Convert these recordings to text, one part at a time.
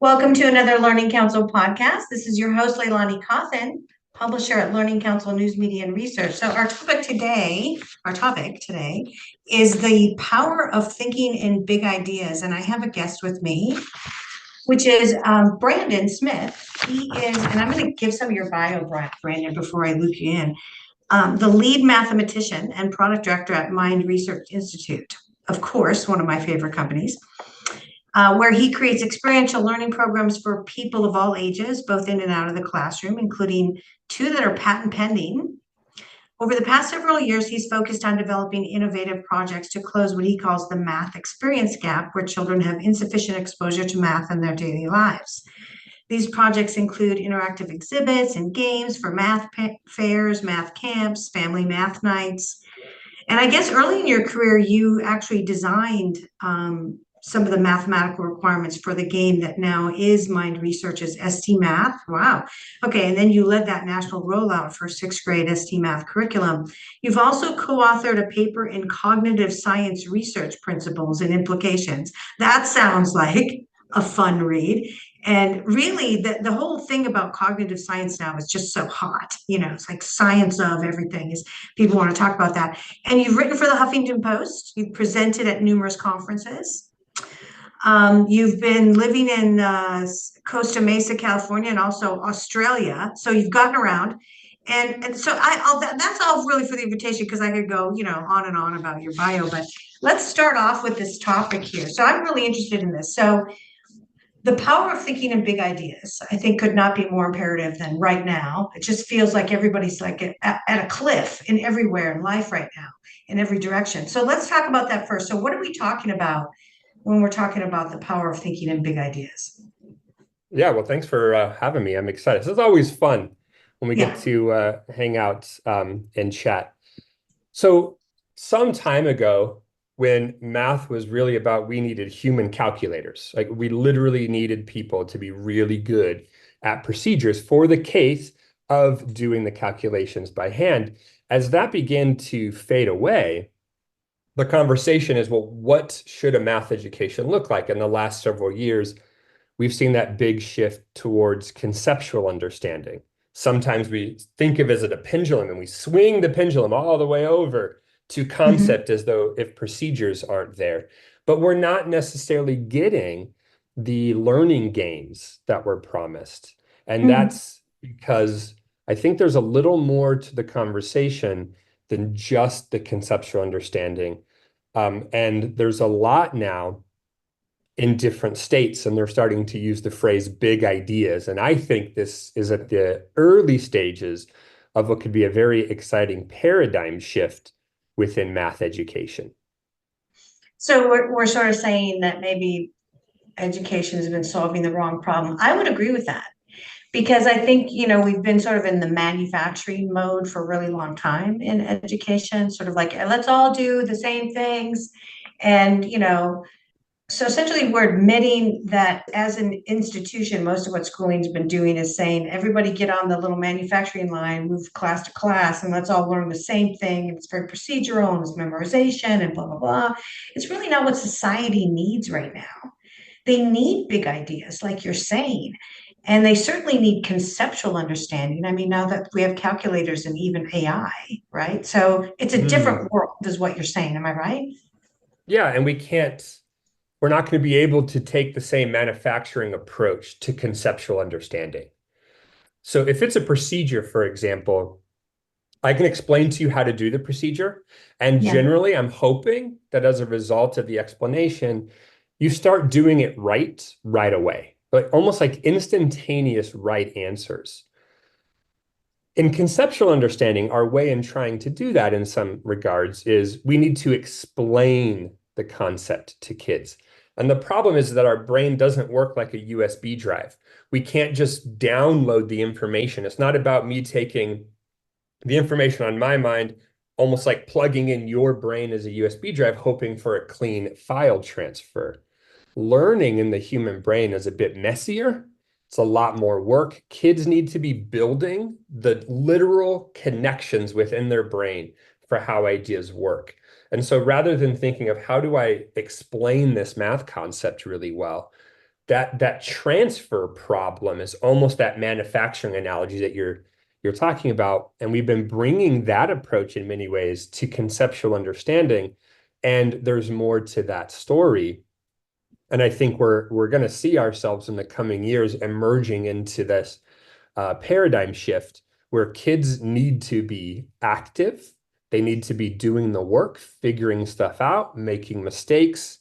Welcome to another Learning Council podcast. This is your host, LeiLani, publisher at Learning Council News Media and Research. So our topic today is the power of thinking in big ideas. And I have a guest with me, which is Brandon Smith. He is, and I'm going to give some of your bio, Brandon, before I loop you in, the lead mathematician and product director at Mind Research Institute. Of course, one of my favorite companies. Where he creates experiential learning programs for people of all ages, both in and out of the classroom, including two that are patent pending. Over the past several years, he's focused on developing innovative projects to close what he calls the math experience gap, where children have insufficient exposure to math in their daily lives. These projects include interactive exhibits and games for math fairs, math camps, family math nights. And I guess early in your career, you actually designed some of the mathematical requirements for the game that now is Mind Research's ST Math. Wow. Okay, and then you led that national rollout for sixth grade ST Math curriculum. You've also co-authored a paper in cognitive science research principles and implications. That sounds like a fun read. And really, the whole thing about cognitive science now is just so hot. It's like science of everything is people want to talk about that. And you've written for the Huffington Post. You've presented at numerous conferences. You've been living in Costa Mesa, California, and also Australia. So you've gotten around. And so that's all really for the invitation, because I could go, on and on about your bio. But let's start off with this topic here. So I'm really interested in this. So the power of thinking in big ideas, I think, could not be more imperative than right now. It just feels like everybody's like at a cliff in everywhere in life right now, in every direction. So let's talk about that first. So what are we talking about when we're talking about the power of thinking in big ideas? Yeah, well, thanks for having me. I'm excited. This is always fun when we get Yeah. to hang out and chat. So some time ago, when math was really about we needed human calculators, like we literally needed people to be really good at procedures for the case of doing the calculations by hand. As that began to fade away, the conversation is, well, what should a math education look like? In the last several years, we've seen that big shift towards conceptual understanding. Sometimes we think of it as a pendulum and we swing the pendulum all the way over to Mhm. concept as though if procedures aren't there. But we're not necessarily getting the learning gains that were promised. And Mhm. that's because I think there's a little more to the conversation than just the conceptual understanding. And there's a lot now in different states, and they're starting to use the phrase big ideas. And I think this is at the early stages of what could be a very exciting paradigm shift within math education. So we're sort of saying that maybe education has been solving the wrong problem. I would agree with that, because I think, we've been sort of in the manufacturing mode for a really long time in education, sort of like, let's all do the same things. And, so essentially we're admitting that as an institution, most of what schooling's been doing is saying, everybody get on the little manufacturing line, move class to class, and let's all learn the same thing. And it's very procedural and it's memorization and blah, blah, blah. It's really not what society needs right now. They need big ideas, like you're saying. And they certainly need conceptual understanding. I mean, now that we have calculators and even AI, right? So it's a Mm. different world, is what you're saying. Am I right? Yeah, and we're not going to be able to take the same manufacturing approach to conceptual understanding. So if it's a procedure, for example, I can explain to you how to do the procedure. And Yeah. generally, I'm hoping that as a result of the explanation, you start doing it right away, like almost like instantaneous right answers. In conceptual understanding, our way in trying to do that in some regards is we need to explain the concept to kids. And the problem is that our brain doesn't work like a USB drive. We can't just download the information. It's not about me taking the information on my mind, almost like plugging in your brain as a USB drive, hoping for a clean file transfer. Learning in the human brain is a bit messier. It's a lot more work. Kids need to be building the literal connections within their brain for how ideas work. And so rather than thinking of how do I explain this math concept really well, that transfer problem is almost that manufacturing analogy that you're talking about. And we've been bringing that approach in many ways to conceptual understanding. And there's more to that story. And I think we're going to see ourselves in the coming years emerging into this paradigm shift where kids need to be active. They need to be doing the work, figuring stuff out, making mistakes.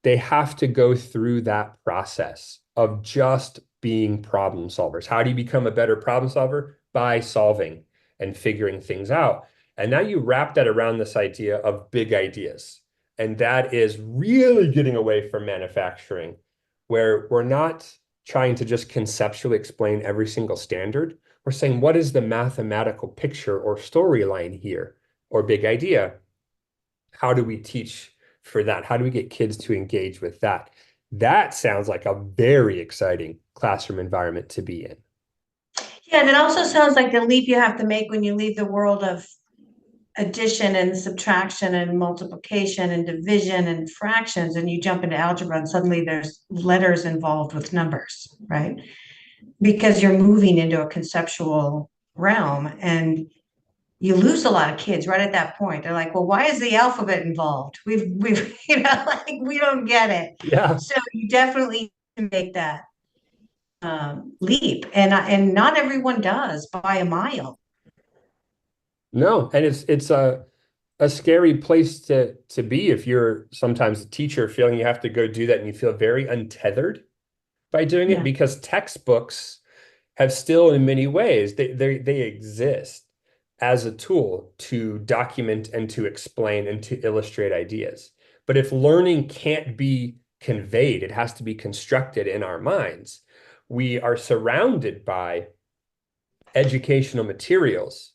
They have to go through that process of just being problem solvers. How do you become a better problem solver? By solving and figuring things out. And now you wrap that around this idea of big ideas. And that is really getting away from manufacturing, where we're not trying to just conceptually explain every single standard. We're saying, what is the mathematical picture or storyline here or big idea? How do we teach for that? How do we get kids to engage with that? That sounds like a very exciting classroom environment to be in. Yeah, and it also sounds like the leap you have to make when you leave the world of addition and subtraction and multiplication and division and fractions, and you jump into algebra and suddenly there's letters involved with numbers, right? Because you're moving into a conceptual realm, and you lose a lot of kids right at that point. They're like, well, why is the alphabet involved? We've like we don't get it. Yeah. So you definitely make that leap, and not everyone does by a mile. No, and it's a scary place to be if you're sometimes a teacher feeling you have to go do that and you feel very untethered by doing it Yeah. because textbooks have still in many ways they exist as a tool to document and to explain and to illustrate ideas. But if learning can't be conveyed, it has to be constructed in our minds. We are surrounded by educational materials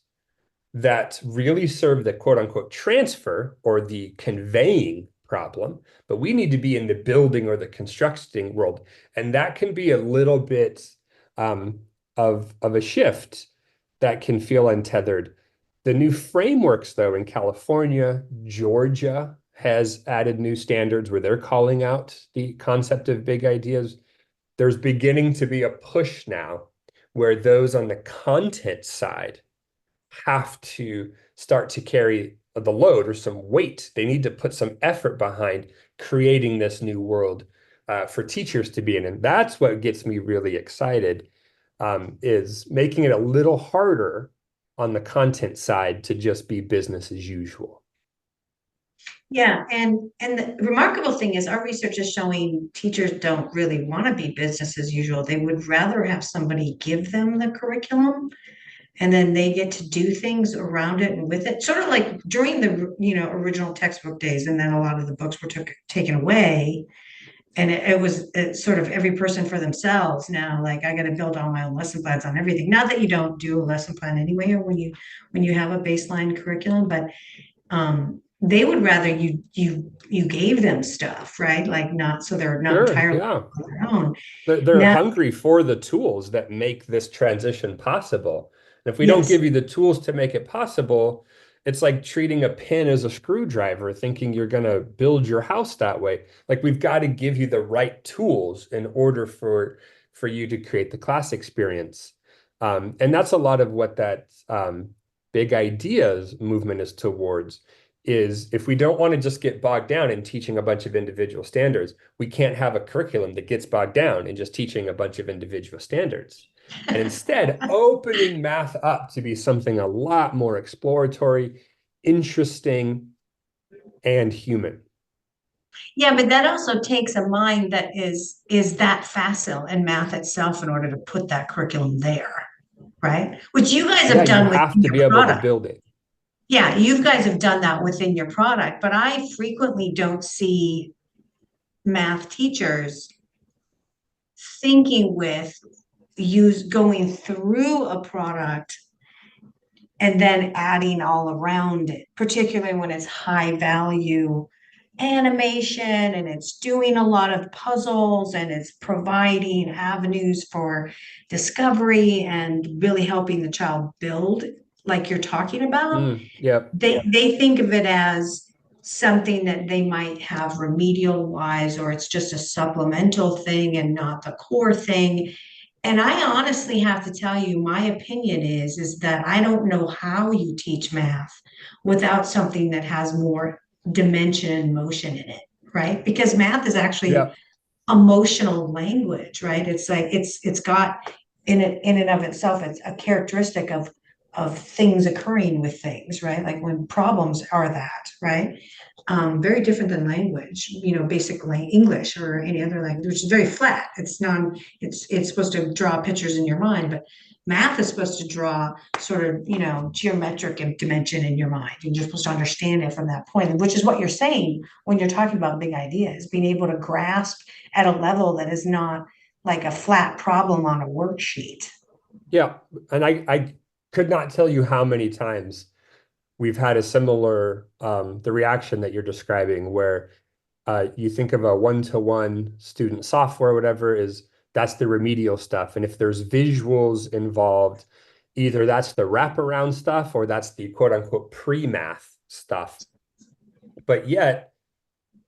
that really serve the quote unquote transfer or the conveying problem, but we need to be in the building or the constructing world. And that can be a little bit um, of a shift that can feel untethered. The new frameworks, though, in California, Georgia has added new standards where they're calling out the concept of big ideas. There's beginning to be a push now where those on the content side have to start to carry the load or some weight. They need to put some effort behind creating this new world for teachers to be in. And that's what gets me really excited, is making it a little harder on the content side to just be business as usual. Yeah, and the remarkable thing is our research is showing teachers don't really want to be business as usual. They would rather have somebody give them the curriculum and then they get to do things around it and with it. Sort of like during the original textbook days, and then a lot of the books were taken away. And it's sort of every person for themselves now. Like I got to build all my own lesson plans on everything. Not that you don't do a lesson plan anyway, or when you have a baseline curriculum, but they would rather you gave them stuff, right? Like not so they're not Sure, entirely yeah. on their own. They're Now, hungry for the tools that make this transition possible. And if we don't yes. give you the tools to make it possible, it's like treating a pin as a screwdriver, thinking you're going to build your house that way. Like we've got to give you the right tools in order for you to create the class experience. And that's a lot of what that big ideas movement is towards. Is if we don't want to just get bogged down in teaching a bunch of individual standards, we can't have a curriculum that gets bogged down in just teaching a bunch of individual standards. And instead, opening math up to be something a lot more exploratory, interesting, and human. Yeah, but that also takes a mind that is that facile in math itself in order to put that curriculum there, right? Which you guys Yeah, have you done have within to your be able to product. build it. Yeah, you guys have done that within your product, but I frequently don't see math teachers thinking with use going through a product and then adding all around it, particularly when it's high value animation and it's doing a lot of puzzles and it's providing avenues for discovery and really helping the child build like you're talking about. Yep. They think of it as something that they might have remedial wise, or it's just a supplemental thing and not the core thing. And I honestly have to tell you, my opinion is that I don't know how you teach math without something that has more dimension and motion in it, right? Because math is actually Yeah. emotional language, right? It's like it's got in and of itself, it's a characteristic of things occurring with things, right? Like when problems are that, right? Very different than language, basically English or any other language, which is very flat. It's supposed to draw pictures in your mind, but math is supposed to draw sort of, geometric dimension in your mind. And you're supposed to understand it from that point, which is what you're saying when you're talking about big ideas, being able to grasp at a level that is not like a flat problem on a worksheet. Yeah. And I could not tell you how many times we've had a similar the reaction that you're describing, where you think of a one-to-one student software, whatever is that's the remedial stuff. And if there's visuals involved, either that's the wraparound stuff or that's the quote unquote pre-math stuff. But yet,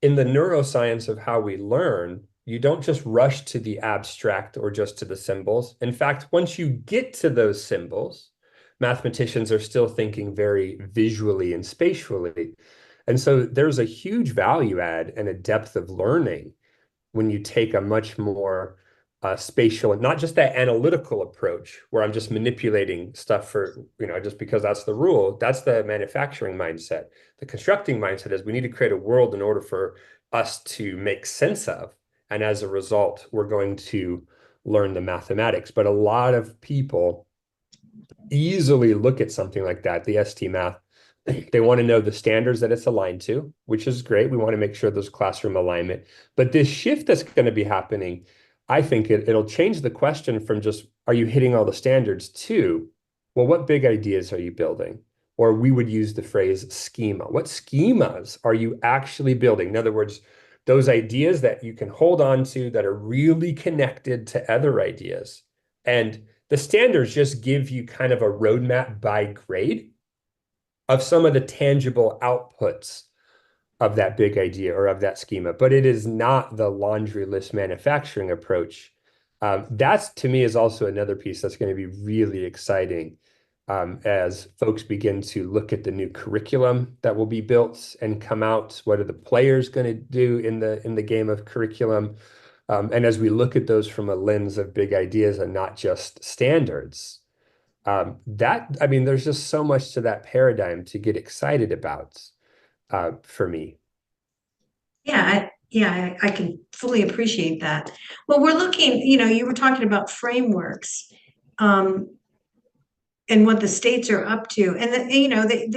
in the neuroscience of how we learn, you don't just rush to the abstract or just to the symbols. In fact, once you get to those symbols, mathematicians are still thinking very visually and spatially. And so there's a huge value add and a depth of learning when you take a much more spatial and not just that analytical approach where I'm just manipulating stuff for, just because that's the rule. That's the manufacturing mindset. The constructing mindset is we need to create a world in order for us to make sense of. And as a result, we're going to learn the mathematics. But a lot of people easily look at something like that, the ST math. They want to know the standards that it's aligned to, which is great. We want to make sure there's classroom alignment. But this shift that's going to be happening, I think it'll change the question from just, are you hitting all the standards to, well, what big ideas are you building? Or we would use the phrase schema. What schemas are you actually building? In other words, those ideas that you can hold on to that are really connected to other ideas. And the standards just give you kind of a roadmap by grade of some of the tangible outputs of that big idea or of that schema, but it is not the laundry list manufacturing approach. That's to me is also another piece that's going to be really exciting as folks begin to look at the new curriculum that will be built and come out. What are the players going to do in the game of curriculum? And as we look at those from a lens of big ideas and not just standards, I mean, there's just so much to that paradigm to get excited about for me. Yeah, I can fully appreciate that. Well, we're looking, you were talking about frameworks, um, and what the states are up to. And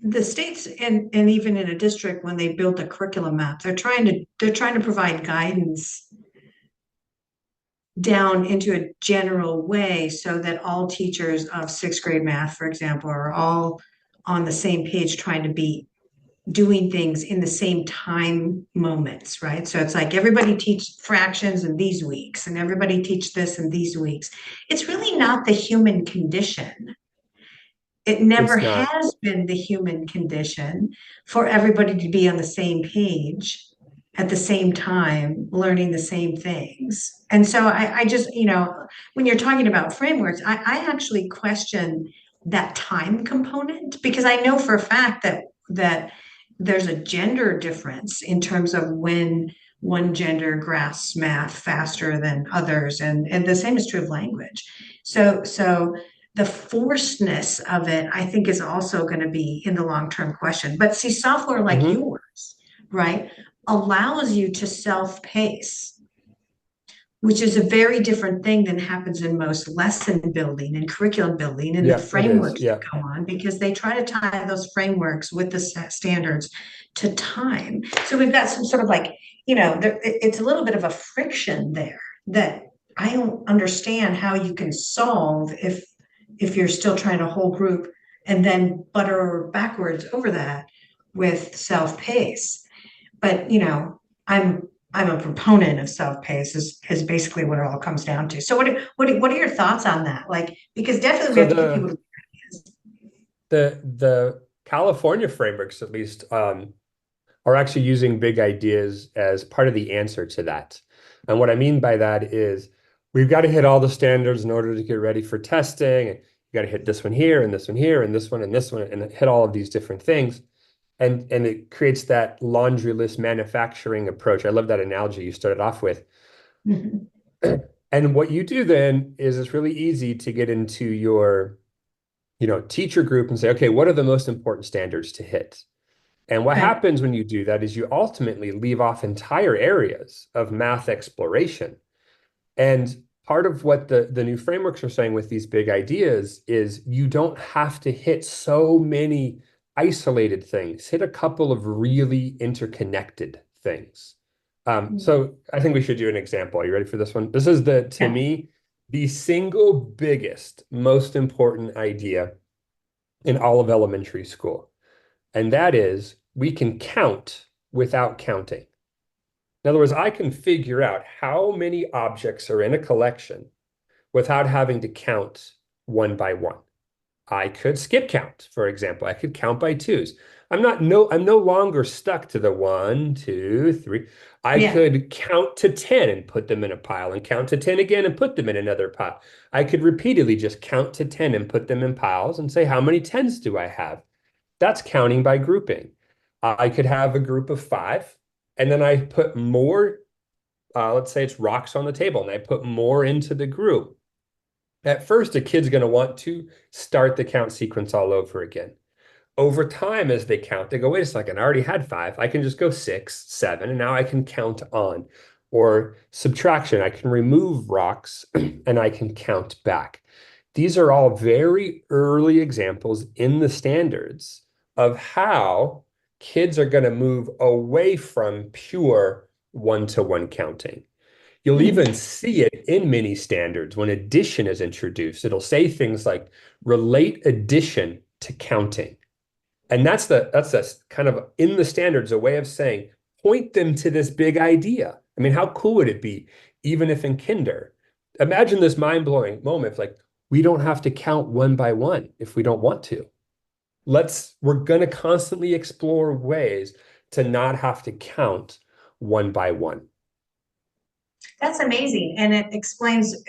the states and even in a district, when they build a curriculum map, they're trying to provide guidance down into a general way so that all teachers of sixth grade math, for example, are all on the same page trying to be doing things in the same time moments, right? So it's like everybody teach fractions in these weeks and everybody teach this in these weeks. It's really not the human condition. It never It's not. has been the human condition for everybody to be on the same page at the same time, learning the same things. And so I just, when you're talking about frameworks, I actually question that time component because I know for a fact that there's a gender difference in terms of when one gender grasps math faster than others, and the same is true of language. So the forcedness of it, I think, is also going to be in the long-term question. But see, software like Mhm. yours, right, allows you to self-pace, which is a very different thing than happens in most lesson building and curriculum building and the Yeah, it is. frameworks that Yeah. go on because they try to tie those frameworks with the standards to time. So we've got some sort of like, it's a little bit of a friction there that I don't understand how you can solve if you're still trying to whole group and then butter backwards over that with self-pace. But I'm a proponent of self-pace is basically what it all comes down to. So what are your thoughts on that? Like, because definitely we So have to get people to. the California frameworks, at least, are actually using big ideas as part of the answer to that. And what I mean by that is we've got to hit all the standards in order to get ready for testing. And you got to hit this one here and this one here and this one and this one and hit all of these different things. And it creates that laundry list manufacturing approach. I love that analogy you started off with. Mhm. And what you do then is it's really easy to get into your, teacher group and say, okay, what are the most important standards to hit? And what Right. happens when you do that is you ultimately leave off entire areas of math exploration. And part of what the new frameworks are saying with these big ideas is you don't have to hit so many isolated things. Hit a couple of really interconnected things. So I think we should do an example. Are you ready for this one? This is to Yeah. me, the single biggest, most important idea in all of elementary school. And that is we can count without counting. In other words, I can figure out how many objects are in a collection without having to count one by one. I could skip count, for example. I could count by twos. I'm no longer stuck to the 1, 2, 3. I Yeah. could count to 10 and put them in a pile and count to 10 again and put them in another pile. I could repeatedly just count to 10 and put them in piles and say, how many tens do I have? That's counting by grouping. I could have a group of 5, and then I put more, let's say it's rocks on the table, and I put more into the group. At first, a kid's going to want to start the count sequence all over again. Over time, as they count, they go, wait a second, I already had 5. I can just go 6, 7, and now I can count on. Or subtraction, I can remove rocks and I can count back. These are all very early examples in the standards of how kids are going to move away from pure one-to-one counting. You'll Mhm. even see it in many standards when addition is introduced. It'll say things like relate addition to counting. And that's kind of in the standards a way of saying point them to this big idea. I mean, how cool would it be, even if in kinder? Imagine this mind-blowing moment if, like, we don't have to count one by one if we don't want to. We're going to constantly explore ways to not have to count one by one. That's amazing. And it explains,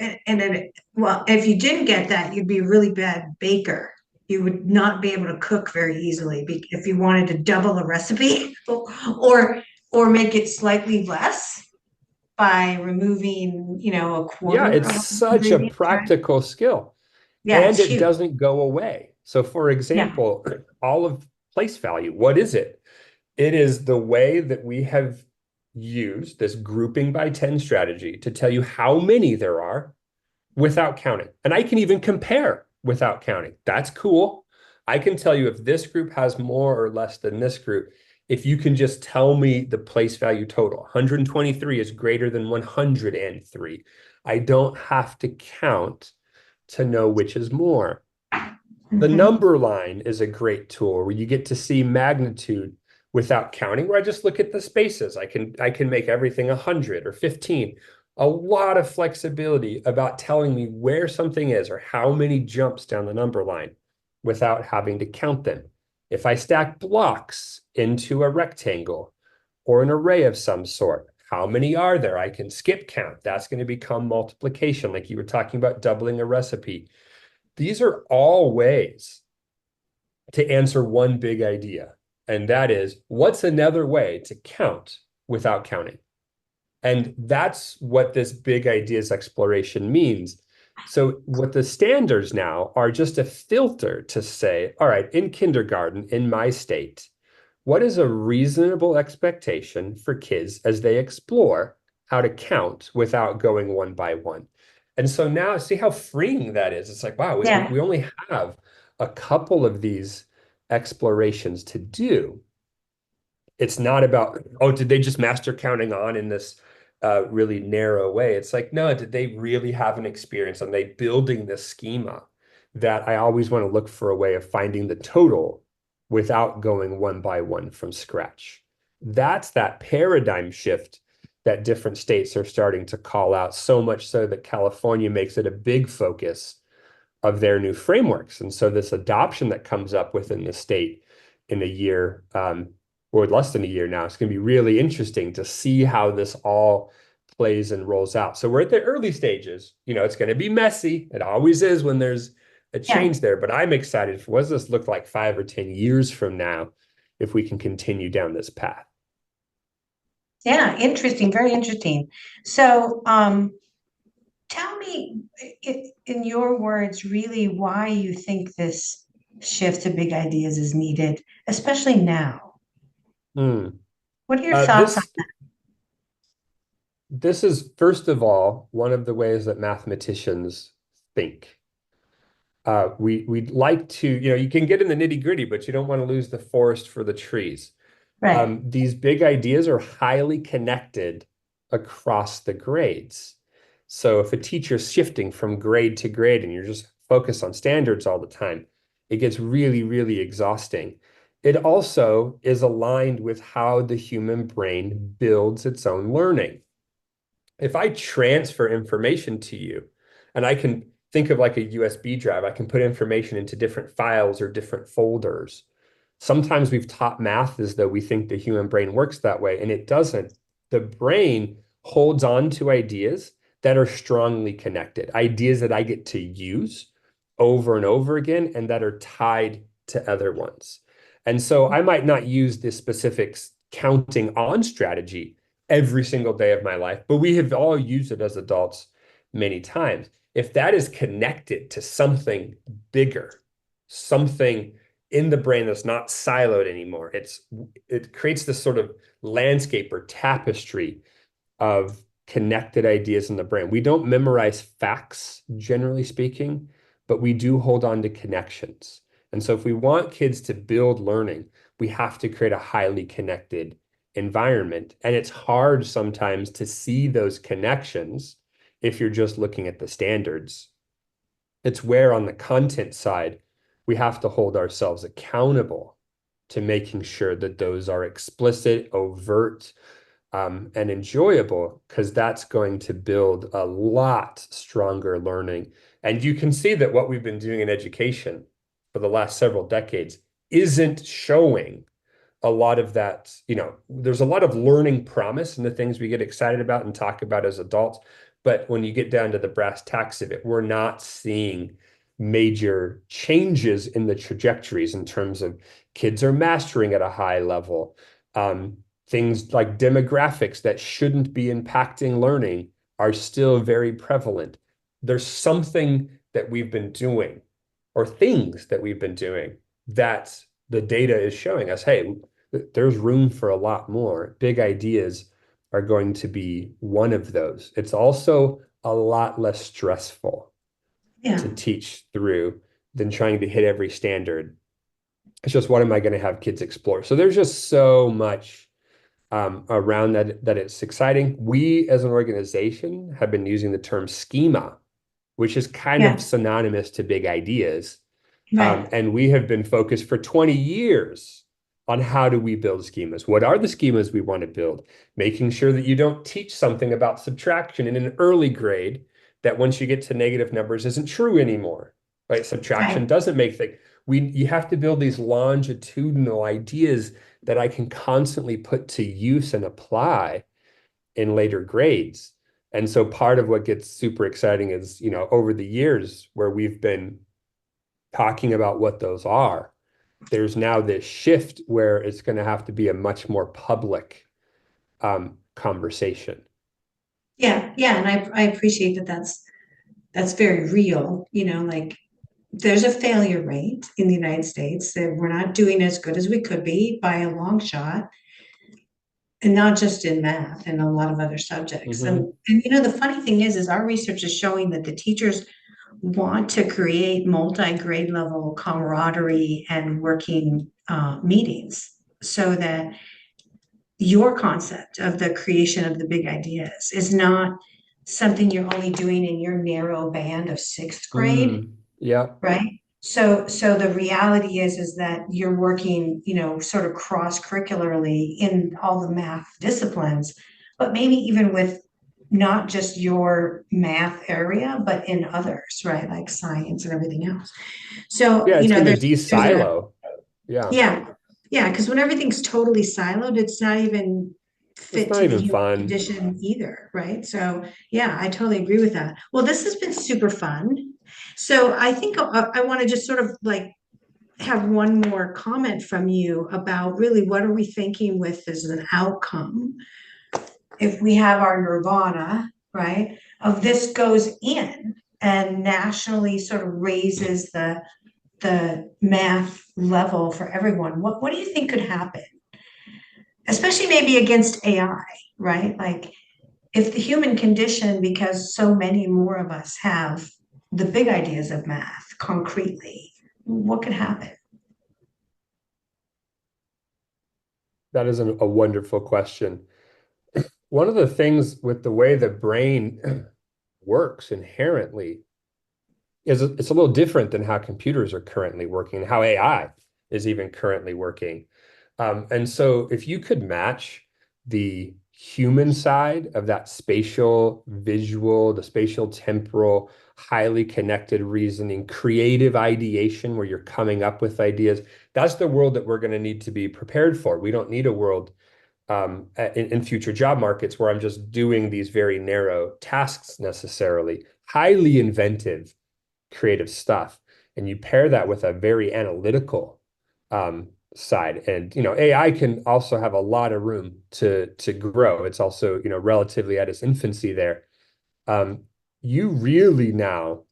well, if you didn't get that, you'd be a really bad baker. You would not be able to cook very easily if you wanted to double a recipe or or make it slightly less by removing, a Yeah, quarter it's of an such a ingredient, right? practical skill, Yeah, and it's it huge. doesn't go away. So, for Yeah. example, all of place value, what is it? It is the way that we have used this grouping by 10 strategy to tell you how many there are without counting. And I can even compare without counting. That's cool. I can tell you if this group has more or less than this group. If you can just tell me the place value total, 123 is greater than 103. I don't have to count to know which is more. The Mhm. number line is a great tool where you get to see magnitude without counting, where I just look at the spaces. I can make everything 100 or 15. A lot of flexibility about telling me where something is or how many jumps down the number line without having to count them. If I stack blocks into a rectangle or an array of some sort, how many are there? I can skip count. That's going to become multiplication, like you were talking about doubling a recipe. These are all ways to answer one big idea, and that is what's another way to count without counting? And that's what this big ideas exploration means. So, what the standards now are just a filter to say, all right, in kindergarten, in my state, what is a reasonable expectation for kids as they explore how to count without going one by one? And so now see how freeing that is. It's like, wow, Yeah. we only have a couple of these explorations to do. It's not about, oh, did they just master counting on in this really narrow way? It's like, no, did they really have an experience? Are they building this schema that I always want to look for a way of finding the total without going one by one from scratch? That's that paradigm shift that different states are starting to call out, so much so that California makes it a big focus of their new frameworks. And so this adoption that comes up within the state in a year, or less than a year now. It's going to be really interesting to see how this all plays and rolls out. So we're at the early stages. It's going to be messy. It always is when there's a Yeah. change there, but I'm excited for what does this look like 5 or 10 years from now if we can continue down this path. Yeah, interesting, very interesting. So, tell me in your words, really, why you think this shift to big ideas is needed, especially now. Hmm. What are your Uh, thoughts on this this is first of all one of the ways that mathematicians think. We'd like to, you can get in the nitty-gritty, but you don't want to lose the forest for the trees. right? These big ideas are highly connected across the grades. So if a teacher's shifting from grade to grade and you're just focused on standards all the time, it gets really, really exhausting. It also is aligned with how the human brain builds its own learning. If I transfer information to you, and I can think of like a USB drive, I can put information into different files or different folders. Sometimes we've taught math as though we think the human brain works that way, and it doesn't. The brain holds on to ideas that are strongly connected, ideas that I get to use over and over again, and that are tied to other ones. And so I might not use this specific counting on strategy every single day of my life, but we have all used it as adults many times. If that is connected to something bigger, something in the brain that's not siloed anymore, it creates this sort of landscape or tapestry of connected ideas in the brain. We don't memorize facts, generally speaking, but we do hold on to connections. And so if we want kids to build learning, we have to create a highly connected environment. And it's hard sometimes to see those connections if you're just looking at the standards. It's where on the content side, we have to hold ourselves accountable to making sure that those are explicit, overt, and enjoyable, because that's going to build a lot stronger learning. And you can see that what we've been doing in education for the last several decades isn't showing a lot of that. There's a lot of learning promise in the things we get excited about and talk about as adults. But when you get down to the brass tacks of it, we're not seeing major changes in the trajectories in terms of kids are mastering at a high level. Things like demographics that shouldn't be impacting learning are still very prevalent. There's something that we've been doing, or things that we've been doing, that the data is showing us, hey, there's room for a lot more. Big ideas are going to be one of those. It's also a lot less stressful Yeah, to teach through than trying to hit every standard. It's just, what am I going to have kids explore? So there's just so much around that it's exciting. We as an organization have been using the term schema, which is kind of yeah, synonymous to big ideas. right. And we have been focused for 20 years on how do we build schemas? What are the schemas we want to build? Making sure that you don't teach something about subtraction in an early grade that once you get to negative numbers isn't true anymore, right? Subtraction Right. doesn't make things. You have to build these longitudinal ideas that I can constantly put to use and apply in later grades. And so part of what gets super exciting is, over the years where we've been talking about what those are, there's now this shift where it's going to have to be a much more public conversation. Yeah, yeah, and I appreciate that that's very real, like there's a failure rate in the United States that we're not doing as good as we could be by a long shot, and not just in math and a lot of other subjects. Hmm. And the funny thing is our research is showing that the teachers want to create multi-grade level camaraderie and working meetings so that your concept of the creation of the big ideas is not something you're only doing in your narrow band of sixth grade, Yeah. right? So the reality is that you're working, sort of cross-curricularly in all the math disciplines, but maybe even with not just your math area, but in others, right? Like science and everything else. So, Yeah, it's going to there's a de-silo. Yeah. yeah. Yeah, because when everything's totally siloed, it's not even It's fit not to the even human fun. condition either, right? So, yeah, I totally agree with that. Well, this has been super fun. So I think I want to just sort of like have one more comment from you about really what are we thinking with as an outcome if we have our nirvana, right? Of this goes in and nationally sort of raises the math level for everyone. What do you think could happen? Especially maybe against AI, right? Like if the human condition, because so many more of us have the big ideas of math concretely, what could happen? That is a wonderful question. One of the things with the way the brain works inherently is it's a little different than how computers are currently working, how AI is even currently working. And so if you could match the human side of that spatial, visual, the spatial temporal, highly connected reasoning, creative ideation where you're coming up with ideas, that's the world that we're going to need to be prepared for. We don't need a world in future job markets where I'm just doing these very narrow tasks necessarily. Highly inventive, creative stuff. And you pair that with a very analytical side. And AI can also have a lot of room to grow. It's also, relatively at its infancy there. You really now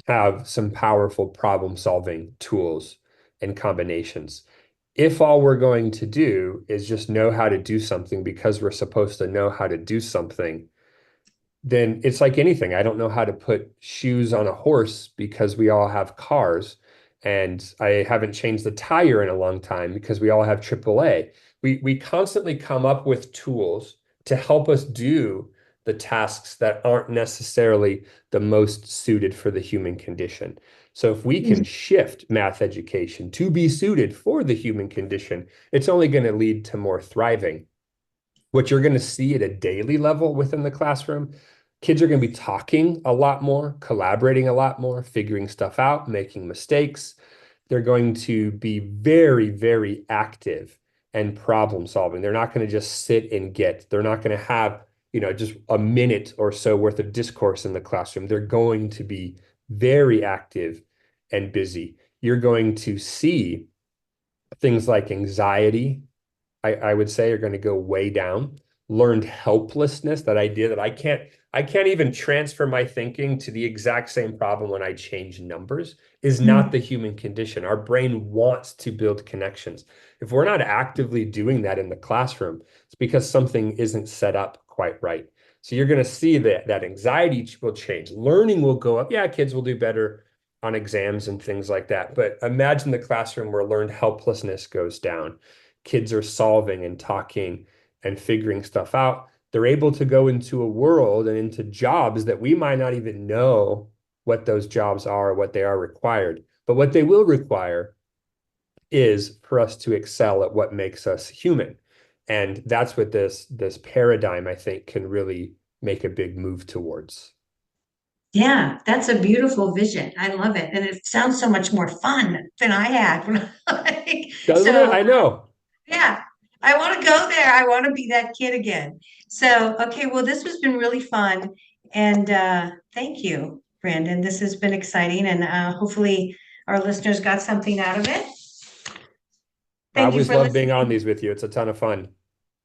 have some powerful problem-solving tools and combinations. If all we're going to do is just know how to do something because we're supposed to know how to do something, then it's like anything. I don't know how to put shoes on a horse because we all have cars, and I haven't changed the tire in a long time because we all have AAA. We constantly come up with tools to help us do the tasks that aren't necessarily the most suited for the human condition. So if we can shift math education to be suited for the human condition, it's only going to lead to more thriving. What you're going to see at a daily level within the classroom, kids are going to be talking a lot more, collaborating a lot more, figuring stuff out, making mistakes. They're going to be very, very active and problem solving. They're not going to just sit and get, they're not going to have, just a minute or so worth of discourse in the classroom. They're going to be very active and busy. You're going to see things like anxiety, I would say, are going to go way down. Learned helplessness, that idea that I can't even transfer my thinking to the exact same problem when I change numbers, is not the human condition. Our brain wants to build connections. If we're not actively doing that in the classroom, it's because something isn't set up quite right. So you're going to see that anxiety will change. Learning will go up. Yeah, kids will do better on exams and things like that. But imagine the classroom where learned helplessness goes down. Kids are solving and talking and figuring stuff out. They're able to go into a world and into jobs that we might not even know what those jobs are, what they are required. But what they will require is for us to excel at what makes us human. And that's what this paradigm, I think, can really make a big move towards. Yeah, that's a beautiful vision. I love it. And it sounds so much more fun than I had. Doesn't it? So I know. yeah, I want to go there. I want to be that kid again. So, okay, well, this has been really fun. And thank you, Brandon. This has been exciting. And hopefully our listeners got something out of it. I Thank you always for love being listening. on these with you. It's a ton of fun.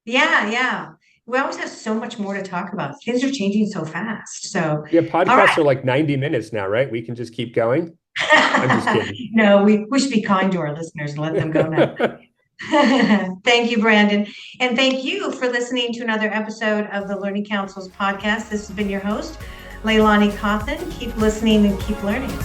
Yeah, yeah. We always have so much more to talk about. Things are changing so fast. So, Yeah, all podcasts are like 90 minutes now, right? We can just keep going. I'm just right. kidding. No, we should be kind to our listeners and let them go now. Thank you, Brandon. And thank you for listening to another episode of the Learning Council's podcast. This has been your host, LeiLani Cawthon. Keep listening and keep learning.